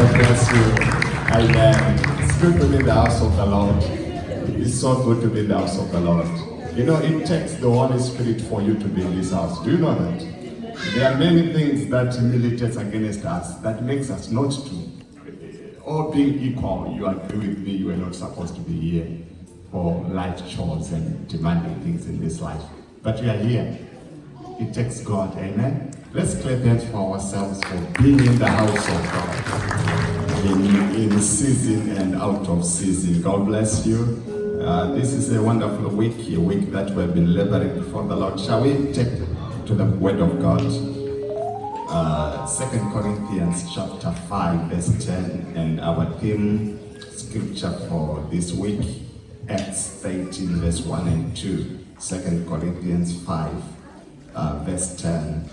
God bless you. Amen. It's good to be in the house of the Lord. It's so good to be in the house of the Lord. You know, it takes the Holy Spirit for you to be in this house. Do you know that? There are many things that militates against us that makes us not to. All being equal, you agree with me, you are not supposed to be here for life chores and demanding things in this life. But we are here. It takes God, amen? Let's clap hands for ourselves for being in the house of God. In season and out of season. God bless you. This is a wonderful week, a week that we have been laboring before the Lord. Shall we take to the word of God? 2 Corinthians chapter 5 verse 10, and our theme scripture for this week, Acts 13 verse 1 and 2. 2 Corinthians 5 verse 10.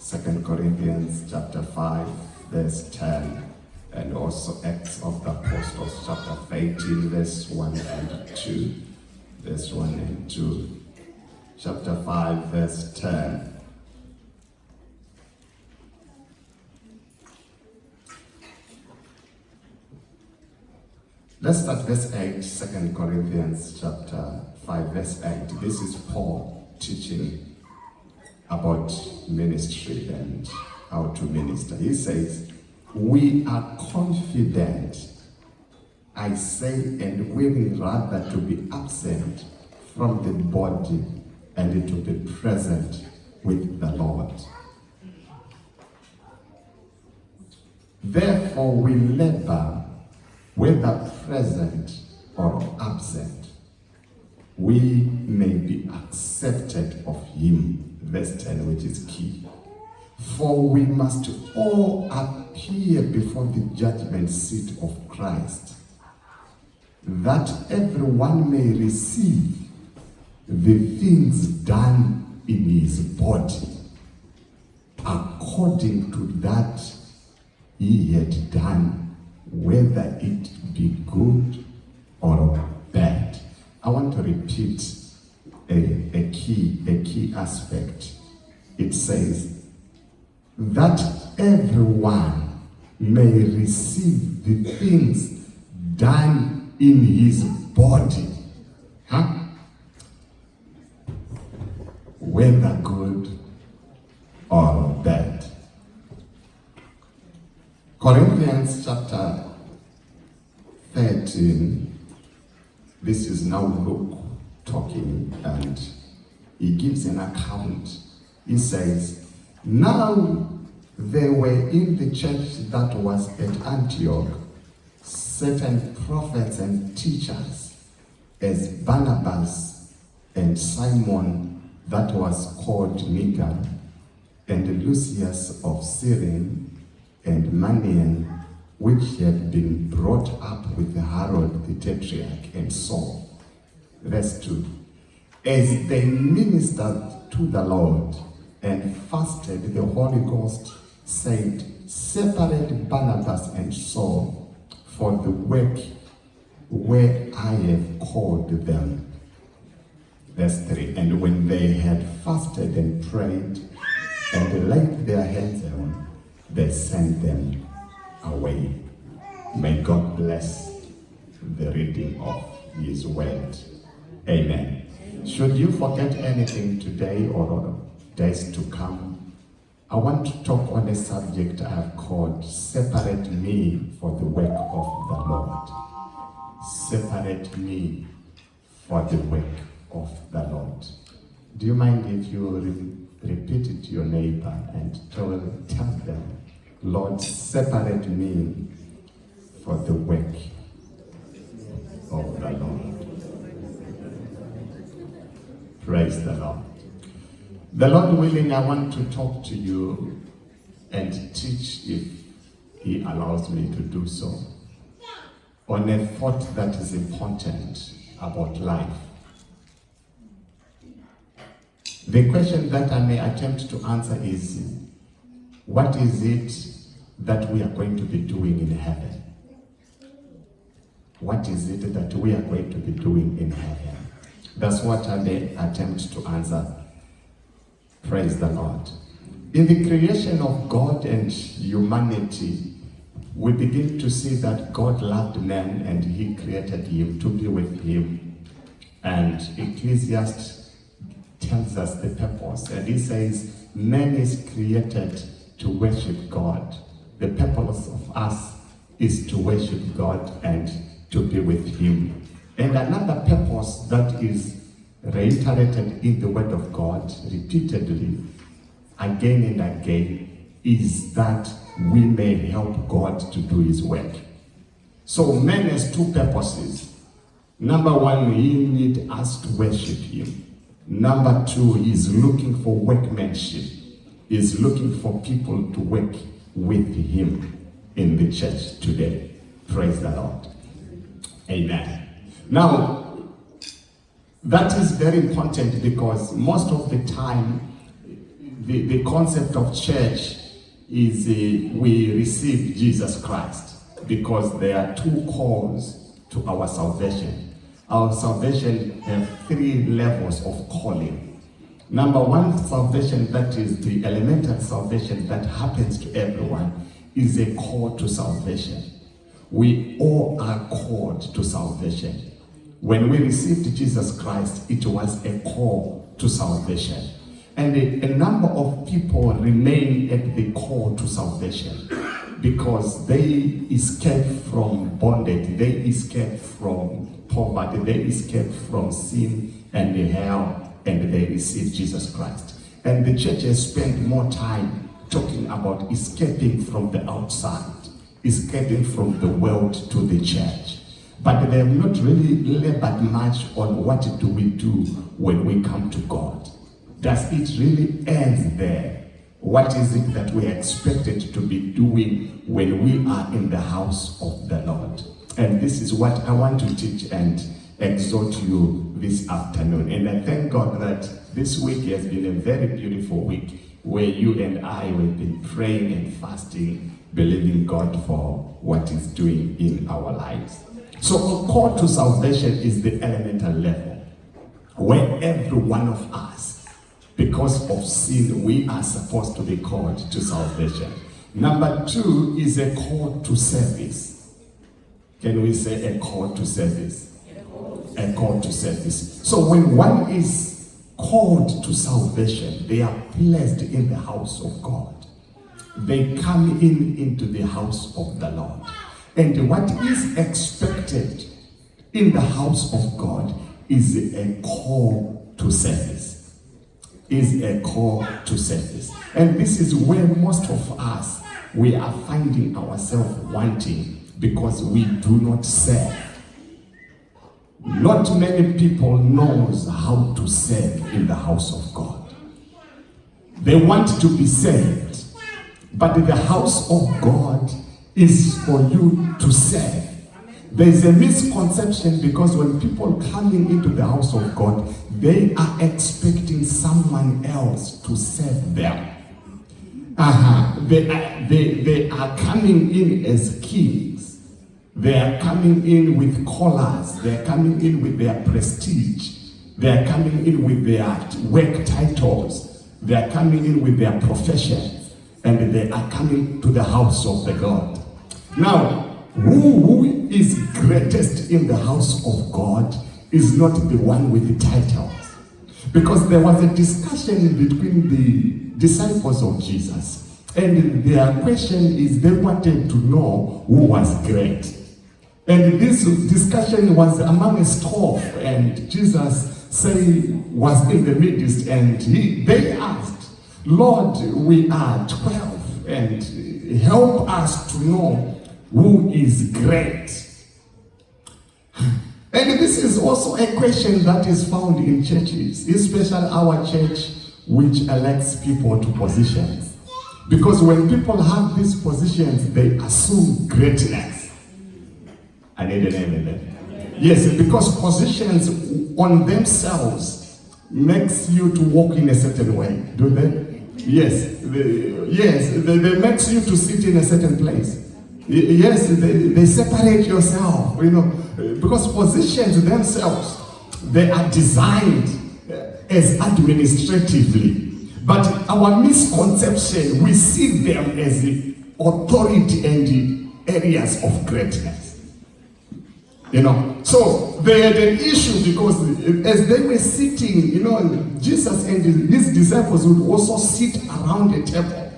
2 Corinthians chapter 5 verse 10, and also Acts of the Apostles chapter 18 verse 1 and 2. Verse 1 and 2. Chapter 5 verse 10. Let's start verse 8, 2 Corinthians chapter 5 verse 8. This is Paul teaching about ministry and how to minister. He says, we are confident, I say, and willing rather to be absent from the body and to be present with the Lord. Therefore we labor, whether present or absent, we may be accepted of him. Verse 10, which is key. For we must all appear before the judgment seat of Christ, that everyone may receive the things done in his body, according to that he had done, whether it be good or bad. I want to repeat a key aspect. It says that everyone may receive the things done in his body, whether good or bad. Corinthians chapter 13, this is now Luke talking, and he gives an account. He says, now there were in the church that was at Antioch certain prophets and teachers, as Barnabas and Simon that was called Niger, and Lucius of Cyrene, and Manaen, which had been brought up with Herod the Tetrarch, and Saul. Verse 2. As they ministered to the Lord and fasted, the Holy Ghost said, separate Barnabas and Saul for the work where I have called them. Verse 3. And when they had fasted and prayed and laid their hands on, they sent them away. May God bless the reading of his word. Amen. Should you forget anything today or days to come, I want to talk on a subject I have called separate me for the work of the Lord. Separate me for the work of the Lord. Do you mind if you repeat it to your neighbor and tell them, Lord, separate me for the work of the Lord. Praise the Lord. The Lord willing, I want to talk to you and teach, if he allows me to do so, on a thought that is important about life. The question that I may attempt to answer is, what is it that we are going to be doing in heaven? What is it that we are going to be doing in heaven? That's what I may attempt to answer. Praise the Lord. In the creation of God and humanity, we begin to see that God loved man and he created him to be with him. And Ecclesiastes tells us the purpose, and he says, man is created to worship God. The purpose of us is to worship God and to be with him. And another purpose that is reiterated in the Word of God repeatedly, again and again, is that we may help God to do his work. So man has two purposes. Number one, he needs us to worship him. Number two, he's looking for workmanship. He's looking for people to work with him in the church today. Praise the Lord. Amen. Now, that is very important because most of the time, the concept of church is we receive Jesus Christ, because there are two calls to our salvation. Our salvation has three levels of calling. Number one, salvation, that is the elemental salvation that happens to everyone, is a call to salvation. We all are called to salvation. When we received Jesus Christ, it was a call to salvation. And a number of people remain at the call to salvation because they escaped from bondage, they escaped from poverty, they escaped from sin and hell, and they received Jesus Christ. And the church has spent more time talking about escaping from the outside, escaping from the world to the church. But they have not really labored much on what do we do when we come to God. Does it really end there? What is it that we are expected to be doing when we are in the house of the Lord? And this is what I want to teach and exhort you this afternoon. And I thank God that this week has been a very beautiful week where you and I have been praying and fasting, believing God for what He's doing in our lives. So a call to salvation is the elemental level where every one of us, because of sin, we are supposed to be called to salvation. Number two is a call to service. Can we say a call to service? A call to service. So when one is called to salvation, they are placed in the house of God. They come into the house of the Lord. And what is expected in the house of God is a call to service. Is a call to service. And this is where most of us, we are finding ourselves wanting, because we do not serve. Not many people knows how to serve in the house of God. They want to be saved, but the house of God is for you to serve. There is a misconception, because when people coming into the house of God, they are expecting someone else to serve them. They are coming in as kings. They are coming in with collars. They are coming in with their prestige. They are coming in with their work titles. They are coming in with their professions. And they are coming to the house of the God. Now, who is greatest in the house of God is not the one with the titles. Because there was a discussion between the disciples of Jesus. And their question is, they wanted to know who was great. And this discussion was among a stove, and Jesus was in the midst, and they asked, Lord, we are 12, and help us to know who is great. And this is also a question that is found in churches, especially our church, which elects people to positions. Because when people have these positions, they assume greatness. I need an amen. Yes, because positions on themselves makes you to walk in a certain way, do they? Yes, they makes you to sit in a certain place. Yes, they separate yourself, because positions themselves, they are designed as administratively. But our misconception, we see them as the authority and areas of greatness. You know, so they had an issue because as they were sitting, you know, Jesus and his disciples would also sit around the table.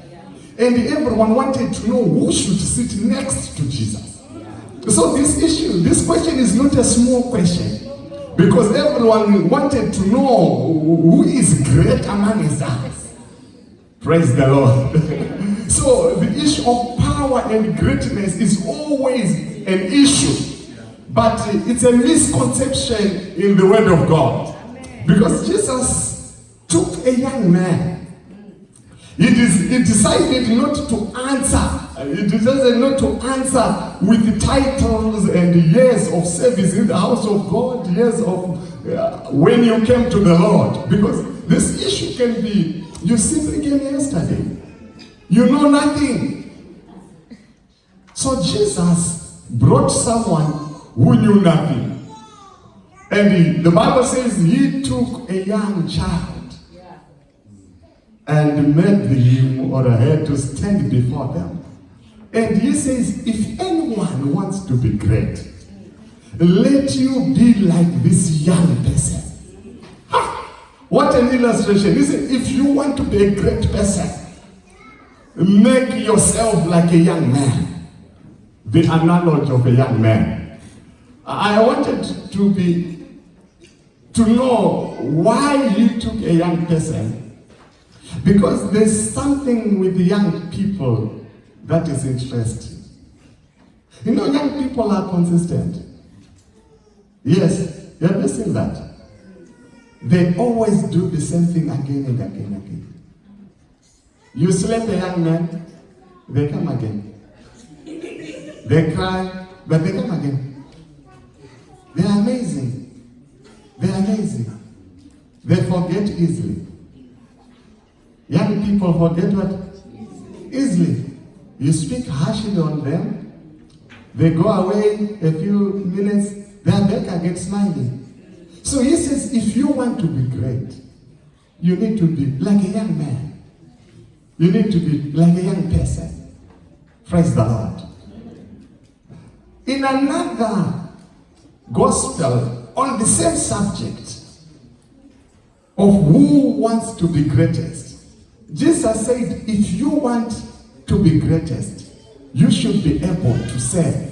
And everyone wanted to know who should sit next to Jesus. So this question is not a small question, because everyone wanted to know who is great among us. Praise the Lord. So the issue of power and greatness is always an issue, but it's a misconception in the Word of God. Because Jesus took a young man. He decided not to answer. He decided not to answer with titles and years of service in the house of God, years of when you came to the Lord. Because this issue can be, you simply came yesterday. You know nothing. So Jesus brought someone who knew nothing. And the Bible says he took a young child and made him or her to stand before them. And he says, if anyone wants to be great, let you be like this young person. Ha! What an illustration. He said, if you want to be a great person, make yourself like a young man. The analogy of a young man. I wanted to know why he took a young person. Because there's something with the young people that is interesting. You know, young people are consistent. Yes, you have seen that. They always do the same thing again and again and again. You slap a young man, they come again. They cry, but they come again. They are amazing. They are amazing. They forget easily. Young people forget what? Easily. You speak harshly on them, they go away a few minutes, they are back again smiling. So he says, if you want to be great, you need to be like a young man. You need to be like a young person. Praise the Lord. In another gospel on the same subject of who wants to be greatest, Jesus said, if you want to be greatest, you should be able to serve.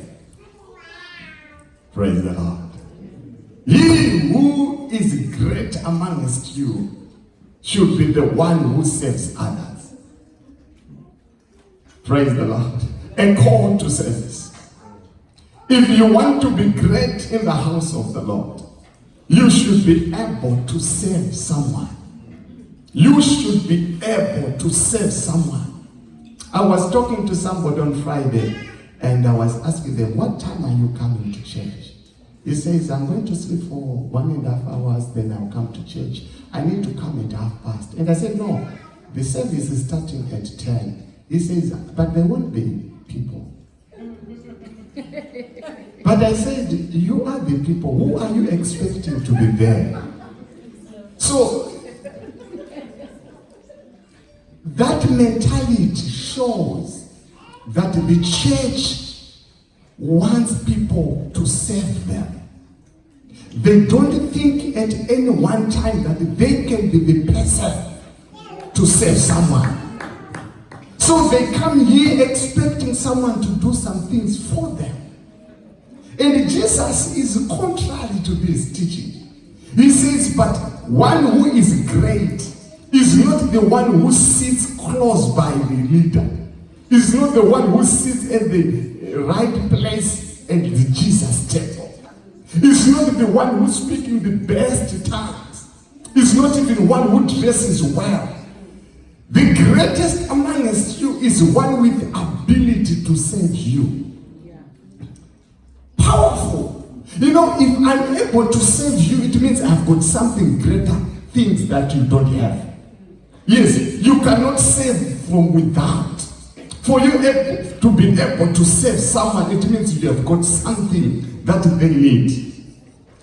Praise the Lord. He who is great amongst you should be the one who serves others. Praise the Lord. And called to service. If you want to be great in the house of the Lord, you should be able to serve someone. You should be able to serve someone. I was talking to somebody on Friday, and I was asking them, what time are you coming to church? He says, I'm going to sleep for 1.5 hours, then I'll come to church. I need to come at past. And I said, no, the service is starting at 10. He says, but there won't be people. But I said, you are the people. Who are you expecting to be there? So, that mentality shows that the church wants people to serve them. They don't think at any one time that they can be the person to serve someone. So they come here expecting someone to do some things for them. And Jesus is contrary to this teaching. He says, but one who is great is not the one who sits close by the leader. Is not the one who sits at the right place at the Jesus table. Is not the one who's speaking the best tongues. Is not even one who dresses well. The greatest amongst you is one with ability to serve you. Powerful. You know, if I'm able to serve you, it means I've got something greater, things that you don't have. Yes, you cannot serve from without. For you to be able to serve someone, it means you have got something that they need.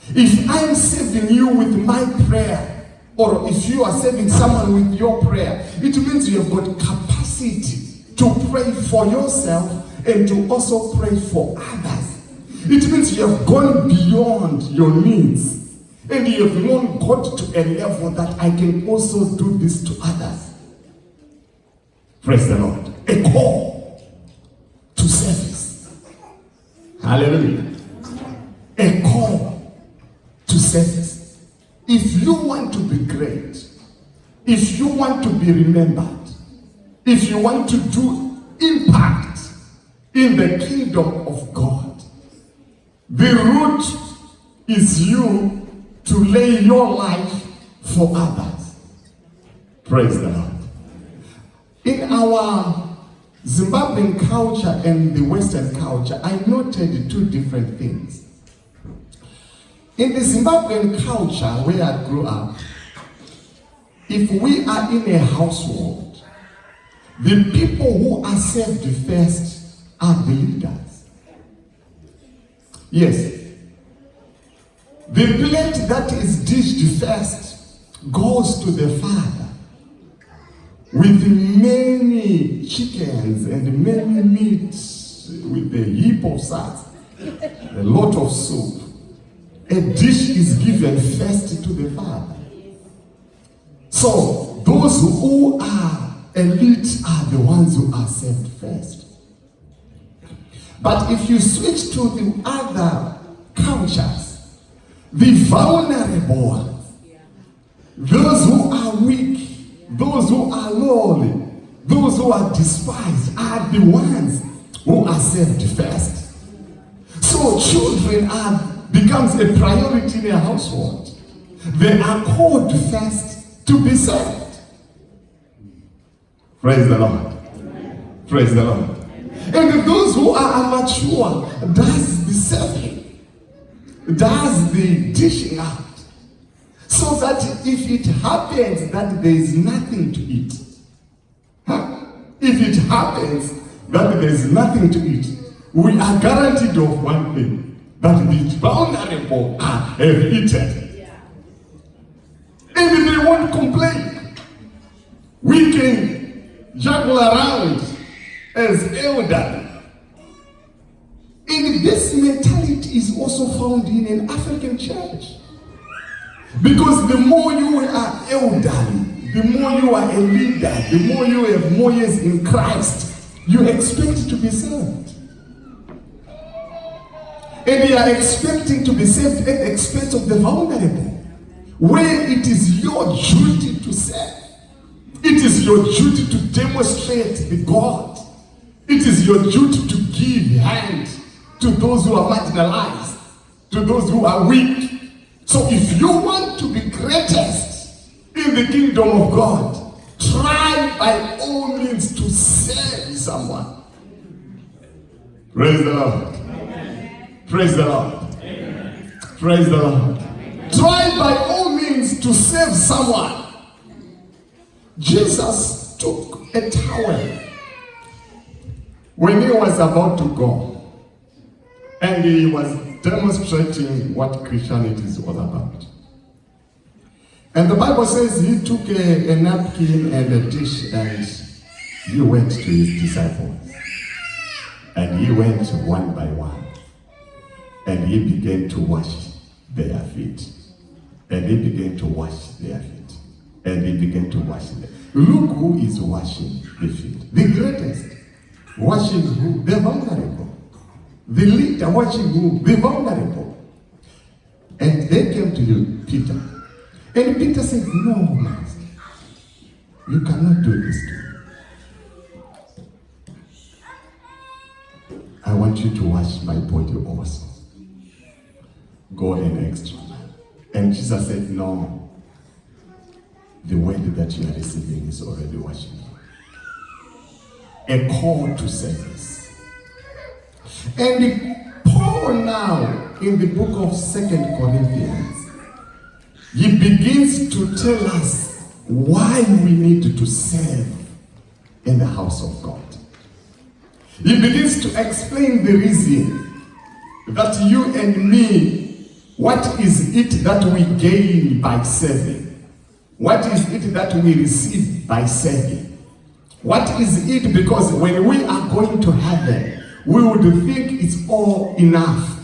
If I'm serving you with my prayer, or if you are serving someone with your prayer, it means you have got capacity to pray for yourself and to also pray for others. It means you have gone beyond your needs, and you have not got to a level that I can also do this to others. Praise the Lord. A call to service. Hallelujah. A call to service. If you want to be great, if you want to be remembered, if you want to do impact in the kingdom of God, the root is you to lay your life for others. Praise the Lord. In our Zimbabwean culture and the Western culture, I noted two different things. In the Zimbabwean culture where I grew up, if we are in a household, the people who are served first are the leaders. Yes. The plate that is dished first goes to the father with many chickens and many meats, with a heap of salt, a lot of soup. A dish is given first to the father. So those who are elite are the ones who are served first. But if you switch to the other cultures, the vulnerable ones, those who are weak, those who are lowly, those who are despised are the ones who are served first. So children becomes a priority in a household. They are called first to be served. Praise the Lord. Amen. Praise the Lord. Amen. And those who are mature does the serving, does the dishing out. So that if it happens that there is nothing to eat, if it happens that there is nothing to eat, we are guaranteed of one thing, that the vulnerable have eaten. Yeah. And they won't complain. We can juggle around as elderly. And this mentality is also found in an African church. Because the more you are elderly, the more you are a leader, the more you have more years in Christ, you expect to be served. And they are expecting to be served at the expense of the vulnerable, where it is your duty to serve. It is your duty to demonstrate the God. It is your duty to give hand to those who are marginalized, to those who are weak. So if you want to be greatest in the kingdom of God, try by all means to serve someone. Praise the Lord. Amen. Praise the Lord. Amen. Praise the Lord. Amen. Try by all means to serve someone. Jesus took a towel when he was about to go, and he was demonstrating what Christianity is all about. And the Bible says he took a napkin and a dish, and he went to his disciples. And he went one by one. And he began to wash their feet. And he began to wash their feet. And he began to wash them. Look who is washing the feet. The greatest. Washing who? The vulnerable. The leader watching who? The vulnerable. And they came to Peter. And Peter said, no, Master. You cannot do this to me. I want you to wash my body also. Go an extra mile. And Jesus said, no. The word that you are receiving is already washing you. A call to service. And Paul now, in the book of 2 Corinthians, he begins to tell us why we need to serve in the house of God. He begins to explain the reason that you and me, what is it that we gain by serving? What is it that we receive by serving? What is it? Because when we are going to heaven, we would think it's all enough.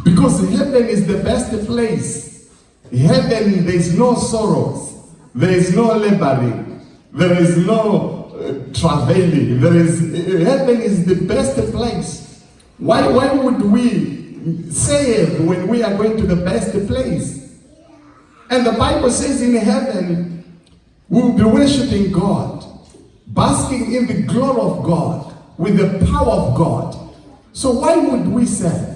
Because heaven is the best place. Heaven, there is no sorrows. There is no laboring. There is no traveling. Heaven is the best place. Why would we save when we are going to the best place? And the Bible says in heaven, we will be worshiping God, basking in the glory of God, with the power of God. So why would we serve?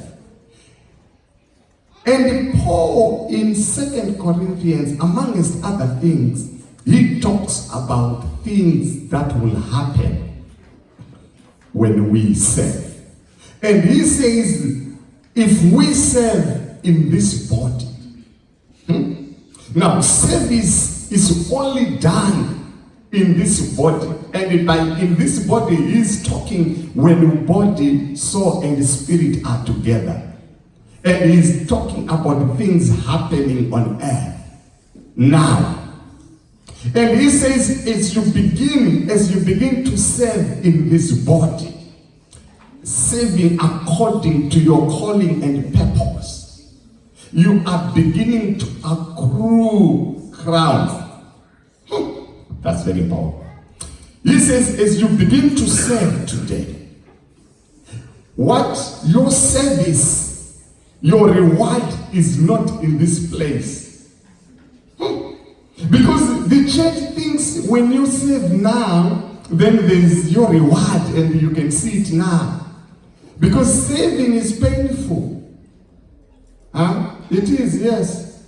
And Paul in 2 Corinthians, amongst other things, he talks about things that will happen when we serve. And he says, if we serve in this body, now service is only done in this body. And by in this body, he's talking when body, soul, and spirit are together. And he's talking about things happening on earth now. And he says, as you begin to serve in this body, serving according to your calling and purpose, you are beginning to accrue crowns. That's very powerful. He says, as you begin to serve today, what your service, your reward is not in this place. Because the church thinks when you serve now, then there's your reward and you can see it now. Because saving is painful. It is, yes.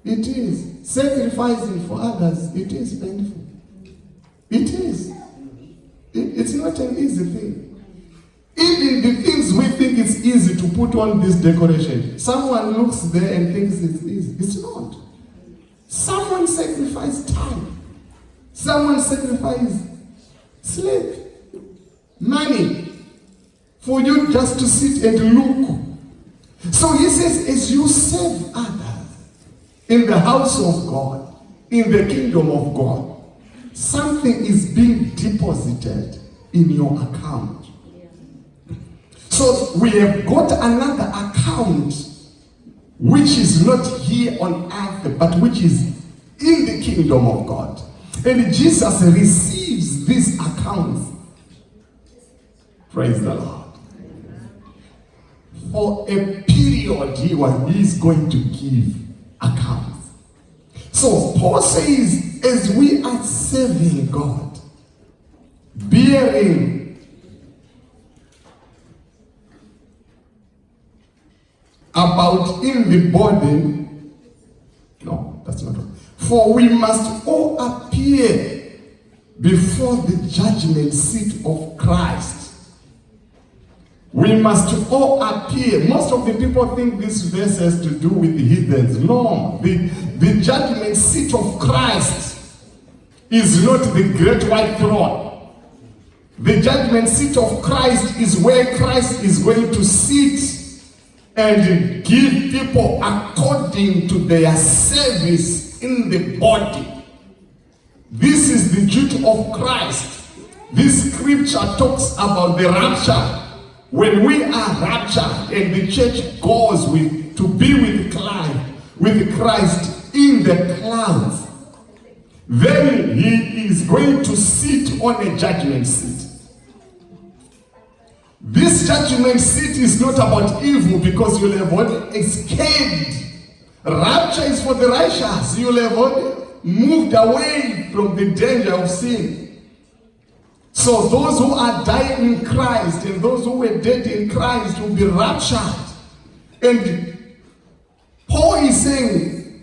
It is. Sacrificing for others, it is painful. It is. It's not an easy thing. Even the things we think it's easy to put on this decoration, someone looks there and thinks it's easy. It's not. Someone sacrificed time. Someone sacrificed sleep, money, for you just to sit and look. So he says, as you serve others in the house of God, in the kingdom of God, something is being deposited in your account. So we have got another account which is not here on earth, but which is in the kingdom of God. And Jesus receives these accounts. Praise the Lord. For a period he is going to give accounts. So Paul says, as we are serving God, bearing about in the body, no, that's not right. For we must all appear before the judgment seat of Christ. We must all appear. Most of the people think this verse has to do with the heathens. No, the judgment seat of Christ is not the great white throne. The judgment seat of Christ is where Christ is going to sit and give people according to their service in the body. This is the duty of Christ. This scripture talks about the rapture. When we are raptured and the church goes to be with Christ in the clouds, then he is going to sit on a judgment seat. This judgment seat is not about evil, because you'll have already escaped. Rapture is for the righteous. You'll have already moved away from the danger of sin. So those who are dying in Christ and those who were dead in Christ will be raptured. And Paul is saying,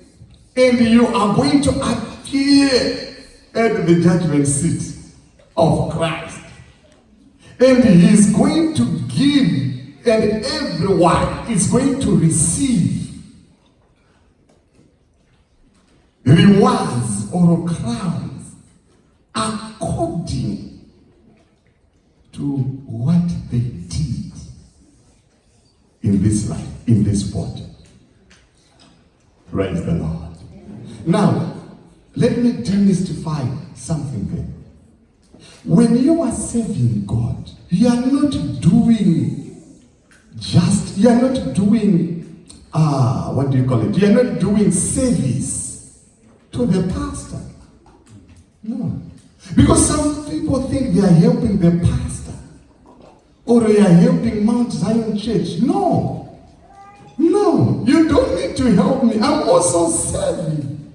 and you are going to appear at the judgment seat of Christ. And he is going to give, and everyone is going to receive rewards or crowns according to what they did in this life, in this body. Praise the Lord. Now, let me demystify something there. When you are serving God, you are not doing you are not doing, what do you call it? You are not doing service to the pastor. No. Because some people think they are helping the pastor or they are helping Mount Zion Church. No. No. You don't need to help me. I'm also serving.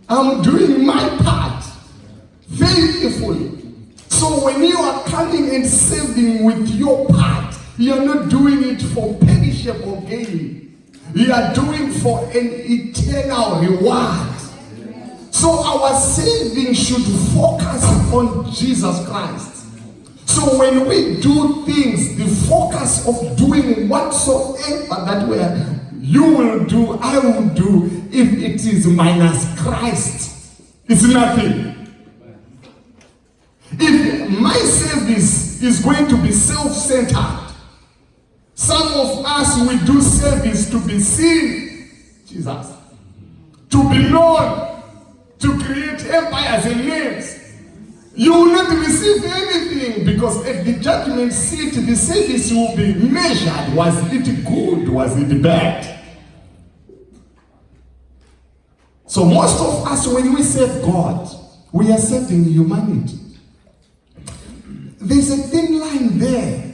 I'm doing my part faithfully. So when you are coming and serving with your part, you are not doing it for perishable gain. You are doing for an eternal reward. So our saving should focus on Jesus Christ. So when we do things, the focus of doing whatsoever that you will do, I will do, if it is minus Christ, it's nothing. If my service is going to be self-centered, some of us we do service to be seen, Jesus, to be known, to create empires and names. You will not receive anything, because at the judgment seat, the service will be measured. Was it good? Was it bad? So most of us, when we serve God, we are serving humanity. There's a thin line there,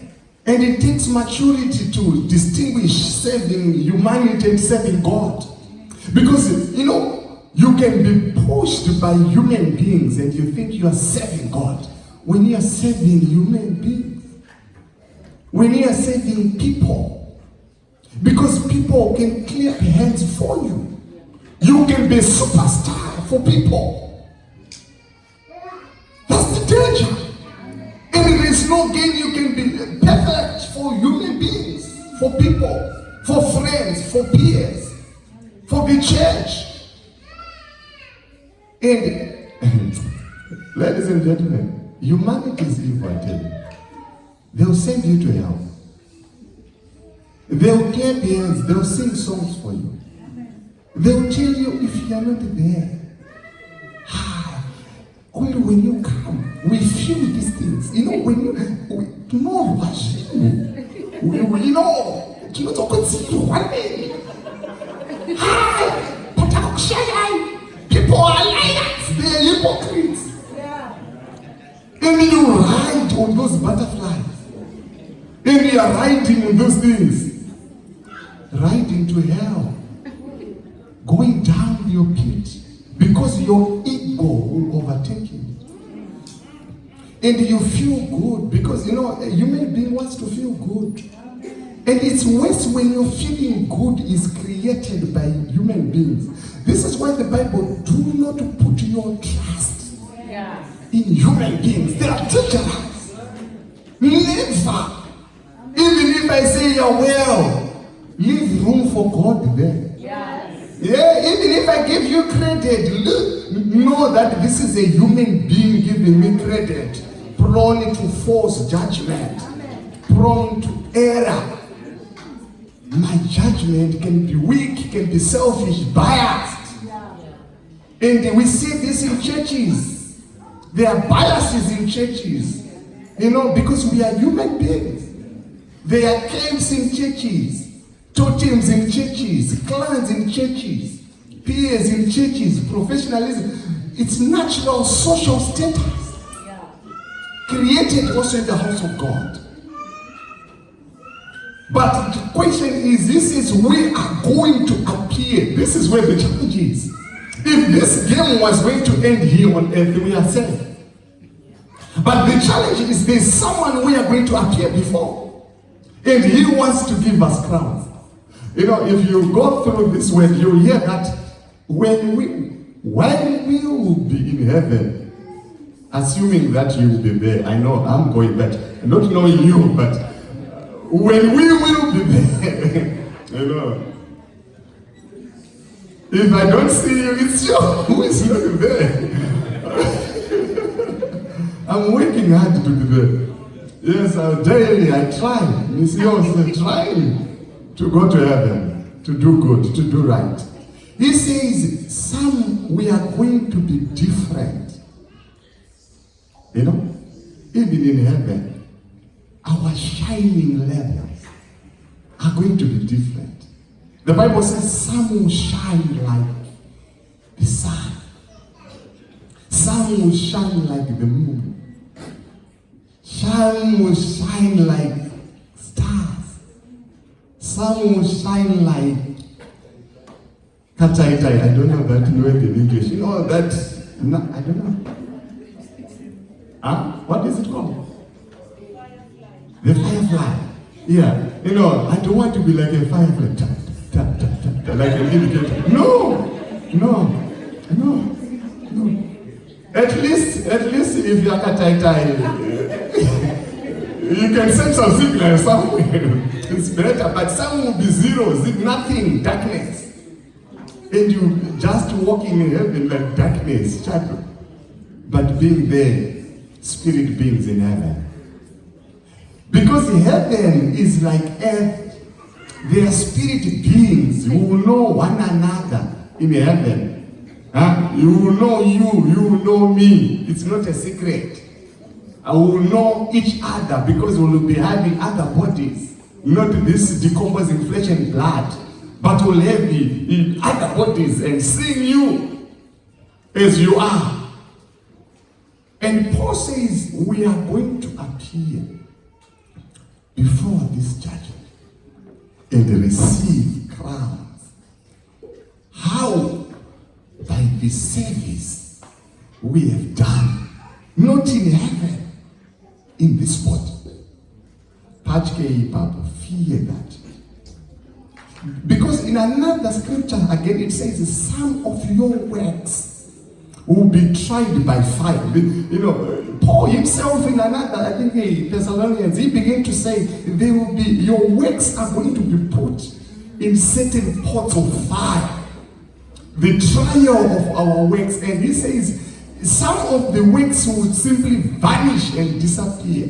and it takes maturity to distinguish serving humanity and serving God. Because, you can be pushed by human beings and you think you are serving God when you are serving human beings. When you are serving people. Because people can clap hands for you. You can be a superstar for people. That's the danger. And there is no gain. You can be perfect for human beings, for people, for friends, for peers, for the church. And ladies and gentlemen, humanity is evil, I tell you. They'll send you to hell. They'll clap hands, they'll sing songs for you. They'll tell you if you are not there. Only when you come, we feel these things. When you people are liars. They are hypocrites. Yeah. And you ride on those butterflies. And you are riding on those things. Riding to hell. Going down your pit. Because your ego will overtake you. And you feel good. Because, a human being wants to feel good. And it's worse when your feeling good is created by human beings. This is why the Bible do not put your trust in human beings. They are dangerous. Never. Even if I say you're well, leave room for God there. Yes. Yeah, even if I give you credit, know that this is a human being giving me credit. Prone to false judgment. Prone to error. My judgment can be weak, can be selfish, biased. And we see this in churches. There are biases in churches. Because we are human beings. There are camps in churches, totems in churches, clans in churches, peers in churches, professionalism. It's natural social status. Created also in the house of God. But the question is, we are going to appear. This is where the challenge is. If this game was going to end here on earth, we are safe. But the challenge is there's someone we are going to appear before. And he wants to give us crowns. If you go through this word, you'll hear that when we will be in heaven, assuming that you will be there. I know I'm going back, not knowing you, but when we will be there, if I don't see you, it's you who is not there. I'm working hard to be there. Yes, daily I try. Miss Yours trying to go to heaven, to do good, to do right. He says, we are going to be different. even in heaven, our shining levels are going to be different. The Bible says some will shine like the sun. Some will shine like the moon. Some will shine like stars. Some will shine like Kataitai. I don't know that word in English. You know that? No, I don't know. What is it called? The firefly. Yeah. You know, I don't want to be like a firefly. Like an indicator. No. At least if you are Kataitai, you can send some signal somewhere. It's better. But some will be zeros, nothing, darkness. And you just walking in heaven like darkness, shadow. But being there, spirit beings in heaven. Because heaven is like earth. There are spirit beings who will know one another in heaven. You will know you will know me. It's not a secret. I will know each other because we will be having other bodies. Not this decomposing flesh and blood, but we'll have the other bodies and seeing you as you are. And Paul says we are going to appear before this judgment and receive crowns. How? By the service we have done, not in heaven, in this body. Fear that. Because in another scripture, again, it says some of your works will be tried by fire. You know, Paul himself in another, I think Thessalonians, he began to say, there will be, your works are going to be put in certain pots of fire. The trial of our works. And he says, some of the works will simply vanish and disappear.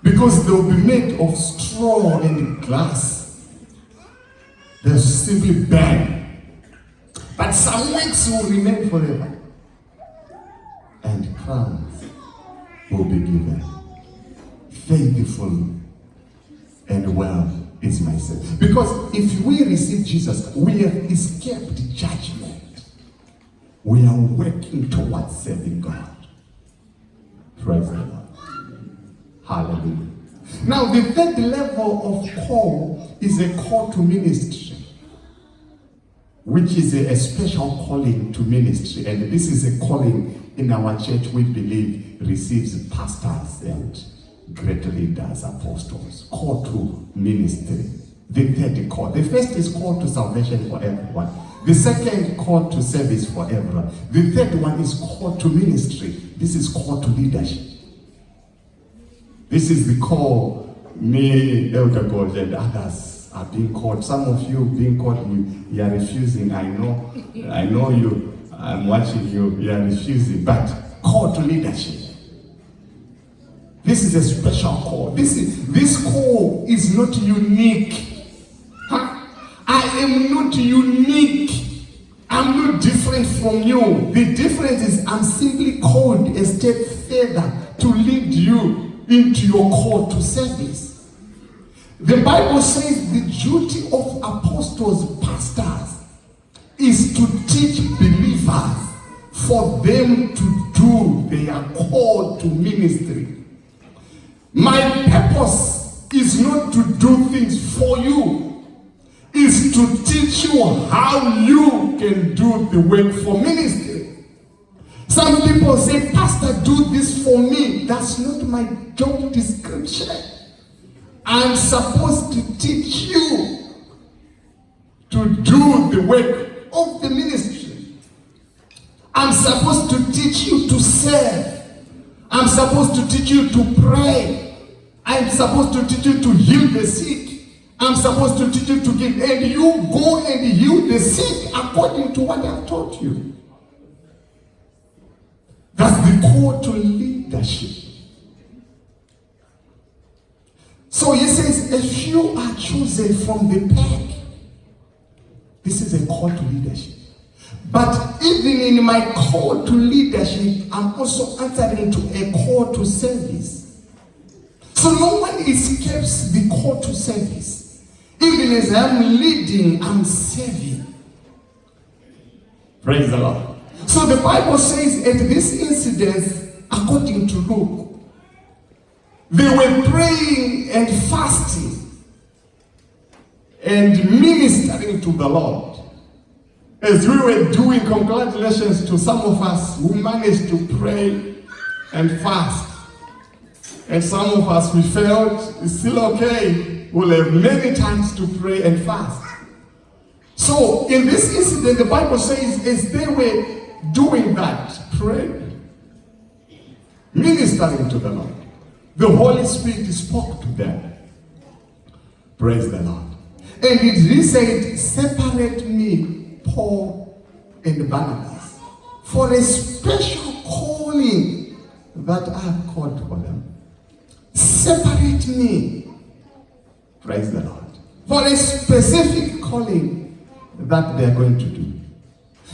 Because they will be made of straw and glass. They'll simply burn. But some works will remain forever. And crowns will be given. Faithful and well is my sin. Because if we receive Jesus, we have escaped judgment. We are working towards serving God. Praise the Lord. Hallelujah. Now, the third level of call is a call to ministry, which is a special calling to ministry. And this is a calling in our church we believe receives pastors and great leaders, apostles. Call to ministry. The third call. The first is call to salvation for everyone. The second, call to service for everyone. The third one is call to ministry. This is call to leadership. This is the call me, Elder God, and others are being called. Some of you being called, you are refusing. I know you. I'm watching you. You are refusing. But call to leadership. This is a special call. This call is not unique. I am not unique. I'm not different from you. The difference is I'm simply called a step further to lead you into your call to service. The Bible says the duty of apostles, pastors, is to teach believers for them to do their call to ministry. My purpose is not to do things for you, is to teach you how you can do the work for ministry. Some people say, Pastor, do this for me. That's not my job description. I'm supposed to teach you to do the work of the ministry. I'm supposed to teach you to serve. I'm supposed to teach you to pray. I'm supposed to teach you to heal the sick. I'm supposed to teach you to give. And you go and heal the sick according to what I've taught you. That's the call to leadership. So he says, a few are chosen from the pack. This is a call to leadership. But even in my call to leadership, I'm also answering to a call to service. So no one escapes the call to service. Even as I'm leading, I'm serving. Praise the Lord. So the Bible says at this incident, according to Luke, they were praying and fasting and ministering to the Lord. As we were doing, congratulations to some of us who managed to pray and fast. And some of us, we felt it's still okay. We'll have many times to pray and fast. So in this incident, the Bible says as they were doing that, praying, ministering to the Lord, the Holy Spirit spoke to them. Praise the Lord. And he said, separate me, Paul and Barnabas, for a special calling that I have called for them. Separate me, praise the Lord, for a specific calling that they are going to do.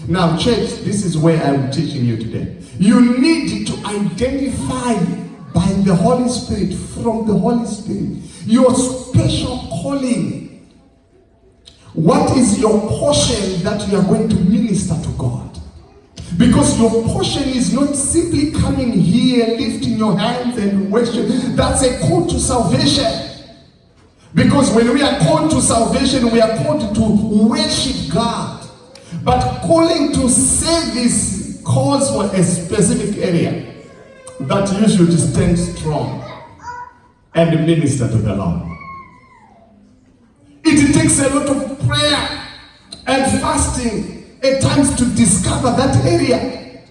Now, church, this is where I'm teaching you today. You need to identify by the Holy Spirit, from the Holy Spirit, your special calling. What is your portion that you are going to minister to God? Because your portion is not simply coming here, lifting your hands and worship. That's a call to salvation. Because when we are called to salvation, we are called to worship God. But calling to service calls for a specific area that you should stand strong and minister to the Lord. It takes a lot of prayer and fasting at times to discover that area.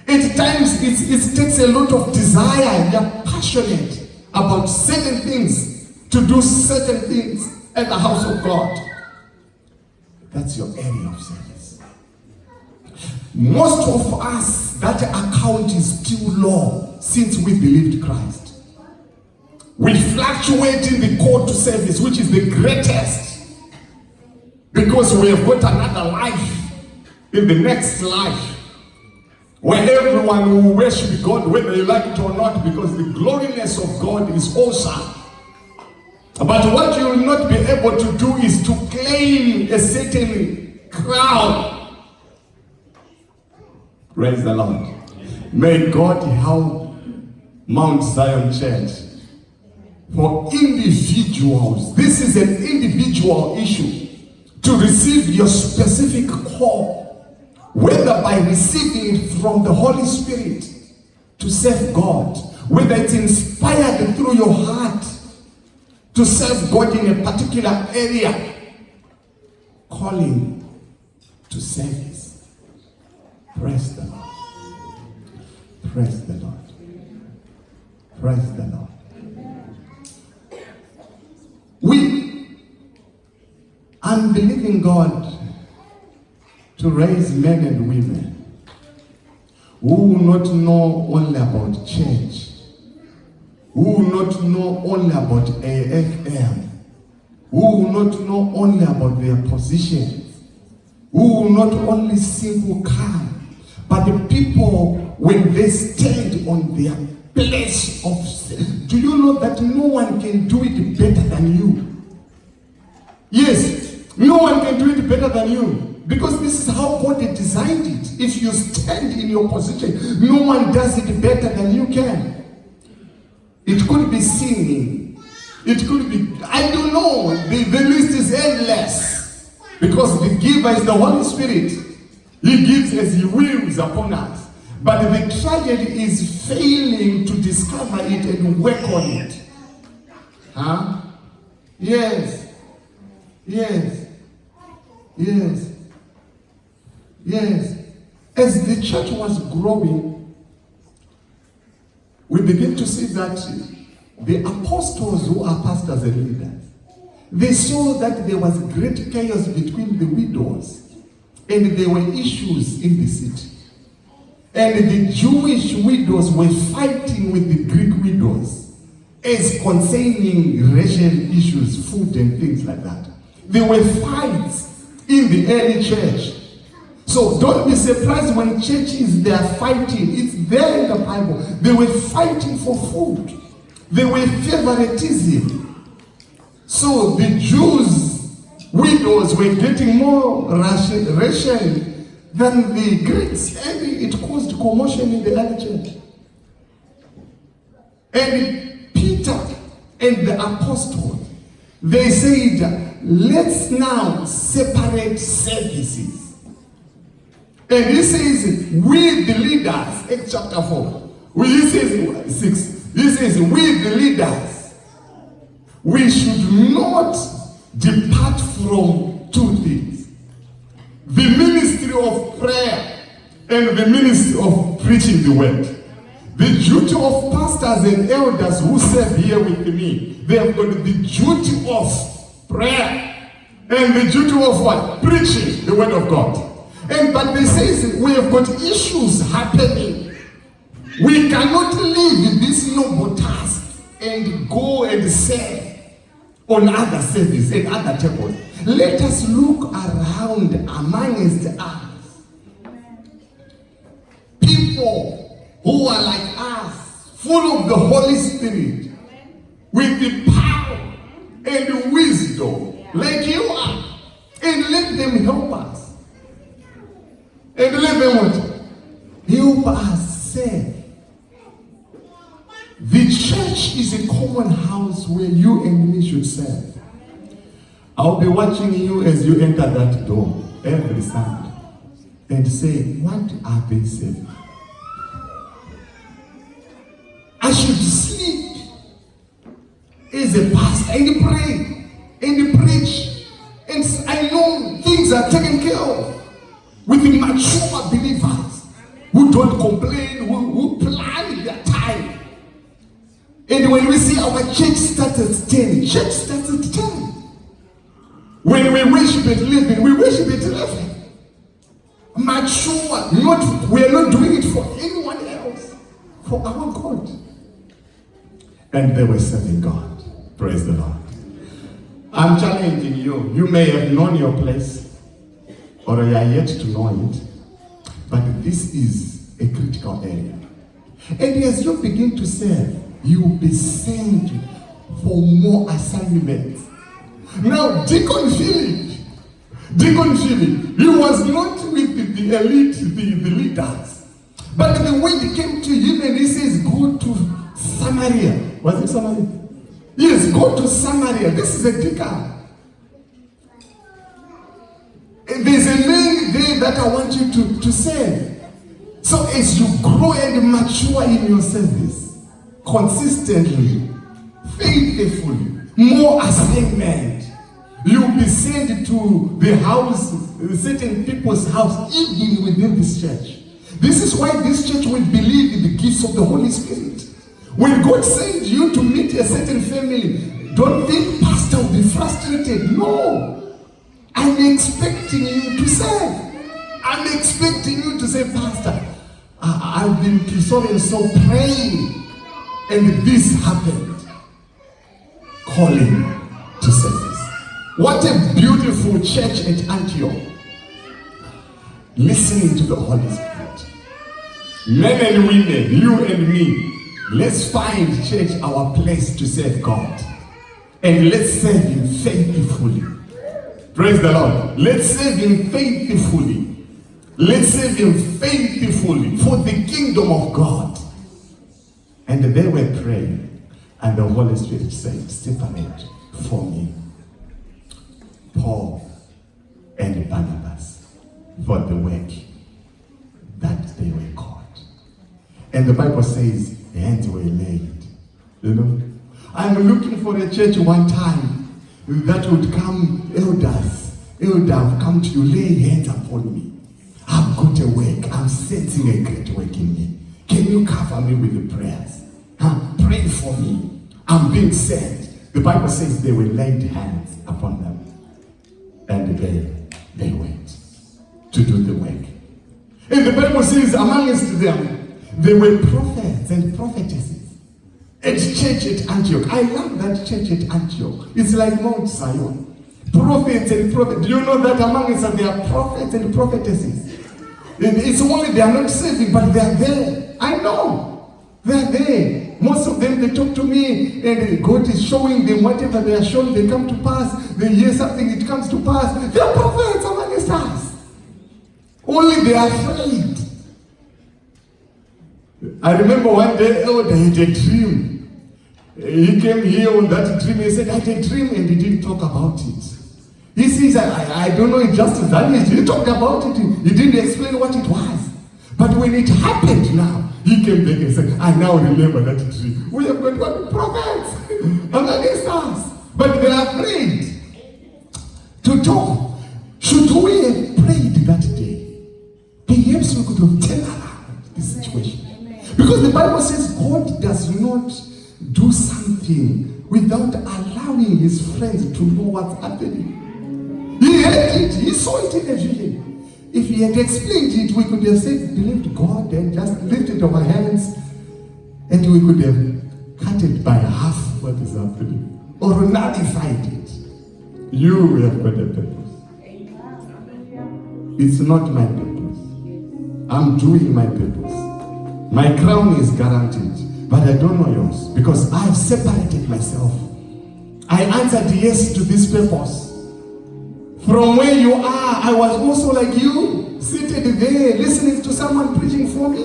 At times it takes a lot of desire. You are passionate about certain things, to do certain things at the house of God. That's your area of service. Most of us, that account is still low since we believed Christ. We fluctuate in the call to service, which is the greatest, because we have got another life in the next life where everyone will worship God whether you like it or not, because the gloriness of God is awesome. But what you will not be able to do is to claim a certain crowd. Praise the Lord. May God help Mount Zion Church. For individuals, this is an individual issue, to receive your specific call, whether by receiving it from the Holy Spirit to serve God, whether it's inspired through your heart to serve God in a particular area, calling to service. Praise the Lord. Praise the Lord. Praise the Lord. I'm believing God to raise men and women who will not know only about church, who will not know only about AFM, who will not know only about their positions, who will not only simply come, but the people, when they stand on their place of, do you know that no one can do it better than you? Yes, no one can do it better than you, because this is how God designed it. If you stand in your position, no one does it better than you can. It could be singing, it could be, I don't know, the list is endless, because the giver is the Holy Spirit. He gives as He wills upon us. But the tragedy is failing to discover it and work on it. Huh? Yes. Yes. Yes. Yes. As the church was growing, we begin to see that the apostles who are pastors and leaders, they saw that there was great chaos between the widows, and there were issues in the city. And the Jewish widows were fighting with the Greek widows as concerning racial issues, food and things like that. There were fights in the early church. So don't be surprised when churches, they are fighting. It's there in the Bible. They were fighting for food. They were favoritism. So the Jews, widows, were getting more ration than the Greeks. And it caused commotion in the early church. And Peter and the apostles, they said, let's now separate services. And he says, we the leaders, Acts chapter 4, he says, 6, he says, we the leaders, we should not depart from two things. The ministry of prayer and the ministry of preaching the word. The duty of pastors and elders who serve here with me, they have got the duty of prayer and the duty of what? Preaching the word of God. But they say we have got issues happening. We cannot leave this noble task and go and serve on other services and other tables. Let us look around amongst us. People who are like us, full of the Holy Spirit, with the power and wisdom, like you are, and let them help us. And let them what? Help us serve. The church is a common house where you and me should serve. I'll be watching you as you enter that door every Sunday and say, what are they serving? I should sleep as a pastor and pray and preach. And I know things are taken care of. With the mature believers who don't complain, who plan their time. And when we see our church starts at 10, church starts at 10. When we worship at 11, we worship at 11. Mature, we are not doing it for anyone else, for our God. And they were serving God. Praise the Lord. I'm challenging you. You may have known your place, or you are yet to know it, but this is a critical area. And as you begin to serve, you will be sent for more assignments. Now, Deacon Philip, he was not with the elite, the leaders, but the word came to him and he says, go to Samaria. Was it Samaria? Yes, go to Samaria. This is a deacon. There's a lady there that I want you to serve. So as you grow and mature in your service, consistently, faithfully, more assignment, you'll be sent to the house, certain people's house, even within this church. This is why this church will believe in the gifts of the Holy Spirit. When God sends you to meet a certain family, don't think pastor will be frustrated. No. I'm expecting you to serve. I'm expecting you to say, Pastor, I've been to so and so praying, and this happened. Calling to service. What a beautiful church at Antioch. Listening to the Holy Spirit. Men and women, you and me, let's find church our place to serve God. And let's serve Him faithfully. Praise the Lord. Let's serve Him faithfully. Let's serve Him faithfully for the kingdom of God. And they were praying, and the Holy Spirit said, separate for me Paul and Barnabas for the work that they were called. And the Bible says hands were laid. You know, I'm looking for a church one time that would come, elder, I've come to you, lay hands upon me. I've got a work. I'm sensing a great work in me. Can you cover me with the prayers? Pray for me. I'm being sent. The Bible says they were laid hands upon them. And they went to do the work. And the Bible says amongst them, there were prophets and prophetesses. At church at Antioch. I love that church at Antioch. It's like Mount Zion. prophets and prophets. Do you know that among us there are prophets and prophetesses? It's only they are not saving, but they are there. I know. They are there. Most of them, they talk to me and God is showing them whatever they are showing, they come to pass. They hear something, it comes to pass. They are prophets among us. Only they are afraid. I remember one day, Elder had a dream. He came here on that dream. He said, I had a dream, and he didn't talk about it. He says, I don't know, it just vanished. He talked about it. He didn't explain what it was. But when it happened now, he came back and said, I now remember that dream. We have got prophets among us. But they are afraid to talk. Should we have prayed that day, perhaps we could have turned around this situation. Because the Bible says God does not do something without allowing his friends to know what's happening. He heard it, he saw it in a vision. If he had explained it, we could have said, believed God and just lifted our hands, and we could have cut it by half what is happening, or nullified it. You have got a purpose. It's not my purpose. I'm doing my purpose. My crown is guaranteed, but I don't know yours, because I've separated myself. I answered yes to this purpose. From where you are, I was also like you, seated there, listening to someone preaching for me,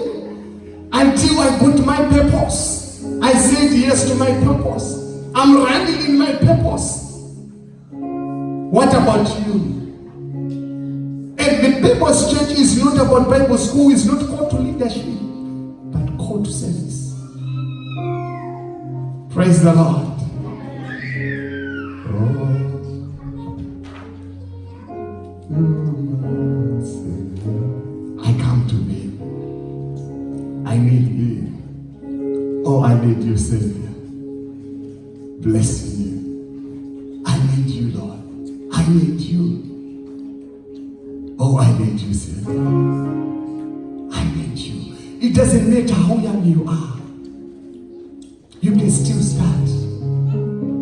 until I got my purpose. I said yes to my purpose. I'm running in my purpose. What about you? And the Purpose Church is not about Bible school, it's not called to leadership, but called to service. Praise the Lord. I come to thee. I need thee. Oh, I need you, Savior. Bless you. I need you, Lord. I need you. Oh, I need you, Savior. I need you. It doesn't matter how young you are. You can still start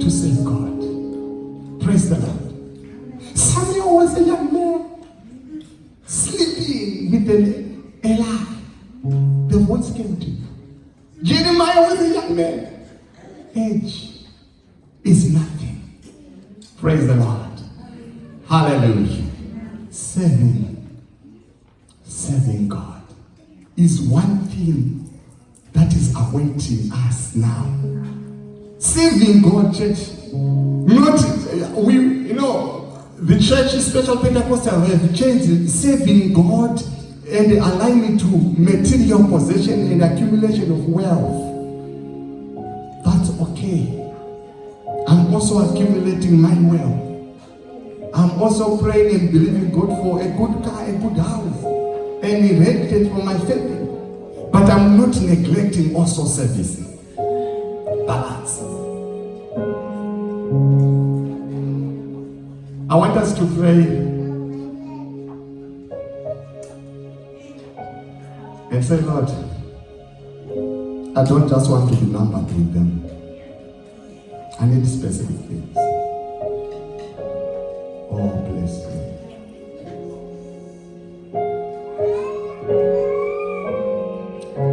to serve God. Praise the Lord. Samuel was a young man, sleeping with Eli. The voice came to him. Jeremiah was a young man. Age is nothing. Praise the Lord. Hallelujah. Serving God is one thing that is awaiting us now. Serving God, church. Not, the church, special Pentecostal, have changed serving God and aligning to material possession and accumulation of wealth. That's okay. I'm also accumulating my wealth. I'm also praying and believing God for a good car, a good house, and inheritance for my family. But I'm not neglecting also servicing. Balance. I want us to pray and say, Lord, I don't just want to be numbered with them. I need specific things. Oh, bless you.